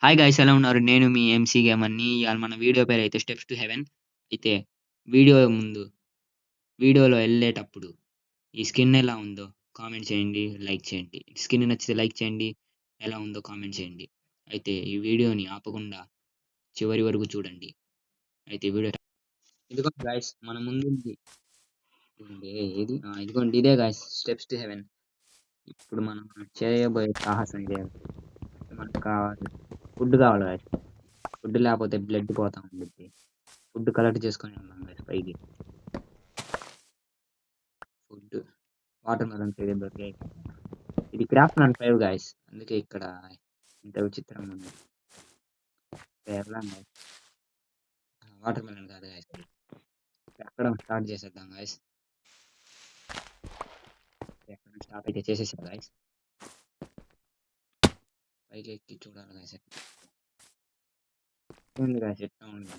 Hi guys, ఎలా ఉన్నారు? నేను మీ ఎంసీ గేమర్‌ని. ఇయాల మన వీడియో పేరైతే 'స్టెప్స్ టు హెవెన్'. అయితే వీడియో ముందు వీడియోలో ఎళ్ళేటప్పుడు ఈ స్కిన్ ఎలా ఉందో కామెంట్ చేయండి, లైక్ చేయండి. స్కిన్ నచ్చితే లైక్ చేయండి, ఎలా ఉందో కామెంట్ చేయండి. అయితే ఈ వీడియోని ఆపకుండా చివరి వరకు చూడండి. అయితే ఈ వీడియో ఇదిగోండి గైస్, మన ముందుంది. ఇదిగోండి ఇదిగోండి ఇదే గైస్ 'స్టెప్స్ టు హెవెన్'. ఇప్పుడు మనం చేయబోయే సాహసం ఇదే. మనకు కావాలి ఫుడ్ కావాలి గైస్. ఫుడ్ లేకపోతే బ్లడ్ పోతా ఉండిద్ది. ఫుడ్ కలెక్ట్ చేసుకొని వెళ్దాం గైస్ పైకి. ఫుడ్ వాటర్ మెలన్స్ అయితే దొరికాయి. ఇది క్రాఫ్ట్ నన్ 5 గైస్, అందుకే ఇక్కడ ఇంత విచిత్రంగా ఉంది. వెళ్ళాం గైస్. వాటర్ మెలన్ కాదు గైస్, ఎక్కడం స్టార్ట్ చేసేద్దాం గైస్. ఎక్కడ స్టార్ట్ అయితే చేసేసాం గైస్. పైకి ఎక్కి చూడాలి గైస్. ఉంది గైస్, ఎట్లా ఉంది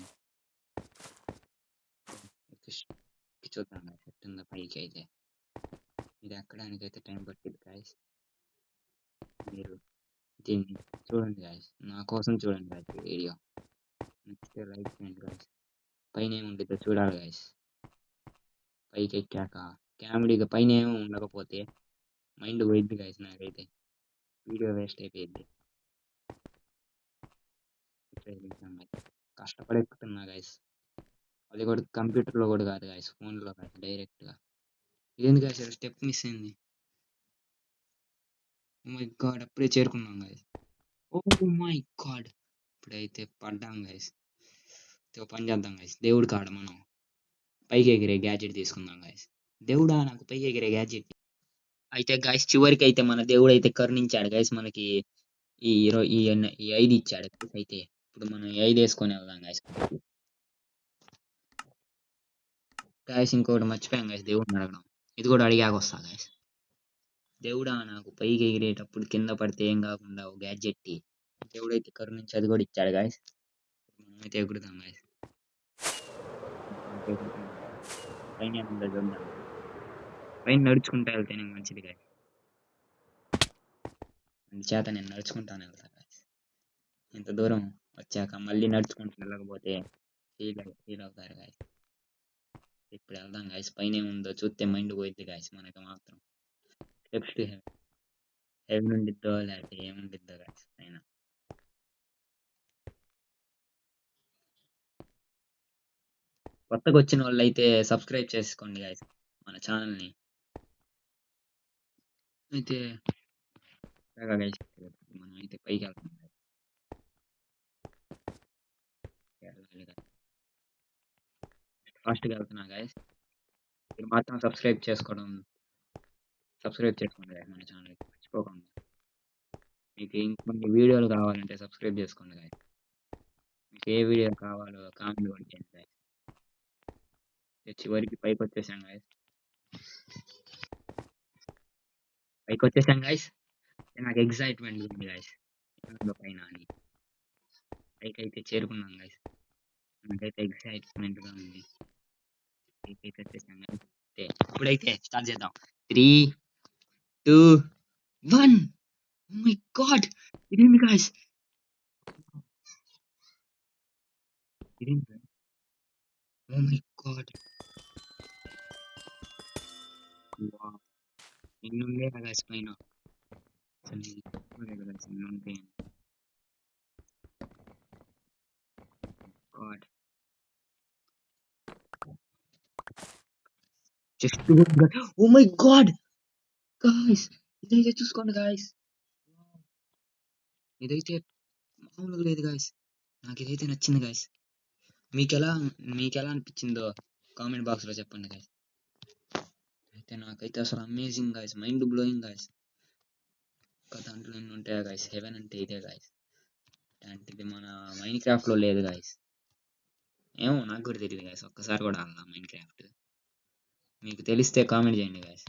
ఎక్కి చూద్దాం గైస్ ఎట్టుందో పైకి. అయితే ఇది ఎక్కడానికి అయితే టైం పట్టింది గైస్. మీరు దీన్ని చూడండి గైస్, నా కోసం చూడండి గైస్ ఈ వీడియో. నచ్చితే లైక్ చేయండి గైస్. పైన ఏముంటుందో చూడాలి గైస్. పైకి ఎక్కాక కామెడీగా పైన ఏమీ ఉండకపోతే మైండ్ పోయిద్ది గైస్. నాకైతే వీడియో వేస్ట్ అయిపోయింది. కష్టపడి ఎక్కుతున్నా గైస్. అది కూడా కంప్యూటర్లో కూడా కాదు గైస్, ఫోన్లో కాదు, డైరెక్ట్గా. ఇదేంది గైస్, స్టెప్ మిస్ అయింది. ఓ మై గాడ్, అప్పుడే చేరుకున్నాం గైస్. ఓ మై గాడ్, ఇప్పుడైతే పడ్డాం గైస్. పని చేద్దాం గైస్, దేవుడు కాడ మనం పైకి ఎగిరే గ్యాడ్జెట్ తీసుకుందాం గైస్. దేవుడా, నాకు పైకి ఎగిరే గ్యాడ్జెట్. అయితే గైస్, చివరికి అయితే మన దేవుడు అయితే కరుణించాడు గైస్. మనకి ఈ 5 ఇచ్చాడు. అయితే ఇప్పుడు మనం 5 వేసుకొని వెళ్దాం గైస్. గైస్ ఇంకోటి మర్చిపోయాం గైస్, దేవుడిని అడగడం. ఇది కూడా అడిగాక వస్తా గైస్. దేవుడా, నాకు పైకి ఎగిరేటప్పుడు కింద పడితే ఏం కాకుండా ఒక గ్యాడ్జెట్. దేవుడైతే కరుణించి అది కూడా ఇచ్చాడు గైస్. మనమైతే ఎగురుదాం గైస్. పైన ఏముందో చూద్దాం. పైన నడుచుకుంటా వెళ్తేనే మంచిది గైస్. అందుచేత నేను నడుచుకుంటాను వెళ్తా గైస్. ఇంత దూరం వచ్చాక మళ్ళీ నడుచుకుంటూ వెళ్ళకపోతే ఫీల్ అవుతారు గైస్. ఇప్పుడు వెళ్దాం గైస్. పైన ఏముందో చూస్తే మైండ్ పోయిద్ది గైస్ మనకి మాత్రం. స్టెప్స్ టు హెవెన్ ఉండిద్దో లేకపోతే ఏముండిద్దో గైస్. అయినా కొత్తగా వచ్చిన వాళ్ళు అయితే సబ్స్క్రైబ్ చేసుకోండి గైస్ మన ఛానల్ని. అయితే గైస్, మనం అయితే పైకి వెళ్తాం. ఫాస్ట్గా వెళ్తున్నా గైస్. మీరు మాత్రం సబ్స్క్రైబ్ చేసుకోండి గైస్ మన ఛానల్ మర్చిపోకుండా. మీకు ఇంకొన్ని వీడియోలు కావాలంటే సబ్స్క్రైబ్ చేసుకోండి గైస్. మీకు ఏ వీడియో కావాలో కామెంట్ కూడా చేయండి గైస్. చివరికి పైకి వచ్చేసాం గైస్. నాకు ఎక్సైట్మెంట్ ఉంది గైస్. పైన అని పైకి అయితే చేరుకున్నాం గైస్. నాకైతే ఎక్సైట్మెంట్ గా ఉంది. పైకి అయితే వచ్చేసాం గైస్. ఇప్పుడైతే స్టార్ట్ చేద్దాం. 3, 2, 1. ఓ మై గాడ్, ఇదేంటి గైస్, ఇదేంటి? ఓ మై గాడ్, ఎన్ని ఉండే గైస్ పైన. God, just oh my God guys, ఇదైతే చూసుకోండి గాయ్స్. ఇదైతే మామూలుగా లేదు గాయ్స్. నాకు ఇదైతే నచ్చింది గాయ్స్. మీకెలా అనిపించిందో కామెంట్ బాక్స్ లో చెప్పండి గాయ్స్. అయితే నాకైతే అసలు amazing guys, mind blowing guys. ఒక దాంట్లో ఎన్ని ఉంటాయా గాయ్స్. హెవెన్ అంటే ఇదే గాయ్స్. అలాంటిది మన మైన్ క్రాఫ్ట్ లో లేదు గాయ్స్. ఏమో నాకు కూడా తెలియదు గాయ్స్, ఒక్కసారి కూడా ఆడలా మైన్ క్రాఫ్ట్. మీకు తెలిస్తే కామెంట్ చేయండి గాయ్స్.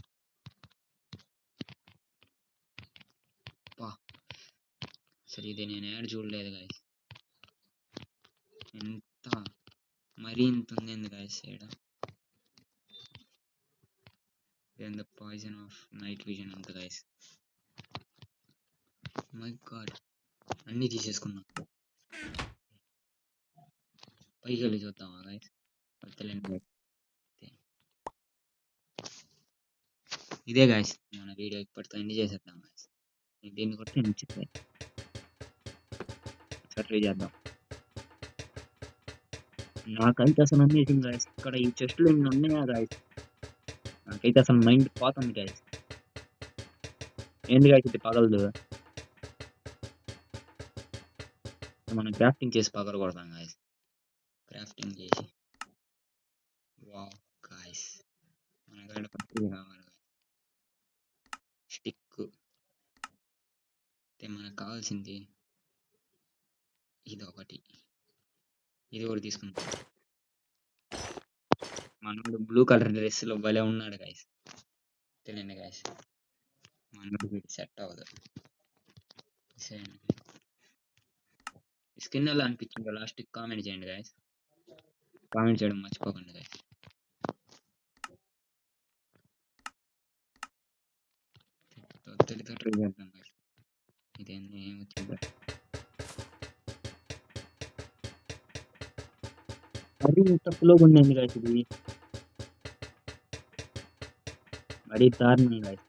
అసలు ఇది నేను యాడ్ చూడలేదు గాయ్స్. ఎంత మరీ ఇంత ఉంది guys. Then the poison of night vision అంత గాయ్స్. మై గాడ్, అన్నీ తీసేసుకున్నాం. పైకి వెళ్ళి చూద్దామా గైస్? వద్దులేండి guys. ఇదే గాయస్ మన వీడియో ఇప్పటితో ఎండ్ చేసేద్దాం గాయస్. దీన్ని కొట్టి నచ్చుతాయి సర్వే చేద్దాం. నాకైతే అసలు అమేజింగ్ గాయస్, ఇక్కడ ఈ చెస్ట్లు ఎన్ని ఉన్నాయా గాయస్, నాకైతే అసలు మైండ్ పోతుంది గాయస్. ఏంది గాయస్ ఇది పగలదు? మనం క్రాఫ్టింగ్ చేసి పగల కొడతాం గాయస్. క్రాఫ్టింగ్ చేసి వావ్ గాయస్, మన దగ్గర పత్తి కావాలి స్టిక్. మనకు కావాల్సింది ఇది ఒకటి, ఇది కూడా తీసుకుంటాం. మనోడు బ్లూ కలర్ డ్రెస్ లో భలే ఉన్నాడు గాయస్. తెలియండి గాయస్, మనోడు వీటి సెట్ అవ్వదు. స్కిన్ ఎలా అనిపించిందో లాస్ట్ కామెంట్ చేయండి గాయస్. కామెంట్ చేయడం మర్చిపోకండి గాయస్. ట్రై చేద్దాం గాయస్. ఇదేంటి ఏమొచ్చిందో మరీ తక్కువలో ఉండండి గాయస్, ఇది మరీ దారుణం గాయస్.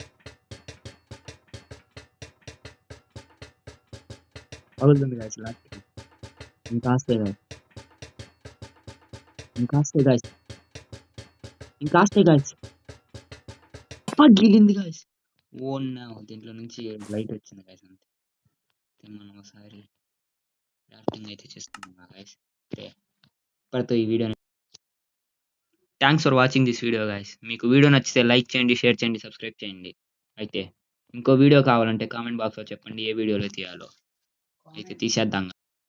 పగులుతుంది గాయస్ లాస్ట్. ఇంకాస్తే గాయస్, ఇంకాస్తే గాయస్, ఇంకాస్తే గాయస్. గిలింది గాయస్. ఓ నా దీంట్లో నుంచి లైట్ వచ్చింది గాయస్. అంతే మనం ఒకసారి క్రాఫ్టింగ్ అయితే చేస్తున్నాం గాయస్. ఇప్పటితో ఈ video. Thanks for watching this video guys. మీకు వీడియో నచ్చితే లైక్ చేయండి, షేర్ చేయండి, సబ్స్క్రైబ్ చేయండి. అయితే ఇంకో వీడియో కావాలంటే కామెంట్ బాక్స్లో చెప్పండి ఏ వీడియోలో తీయాలో, అయితే తీసేద్దాం.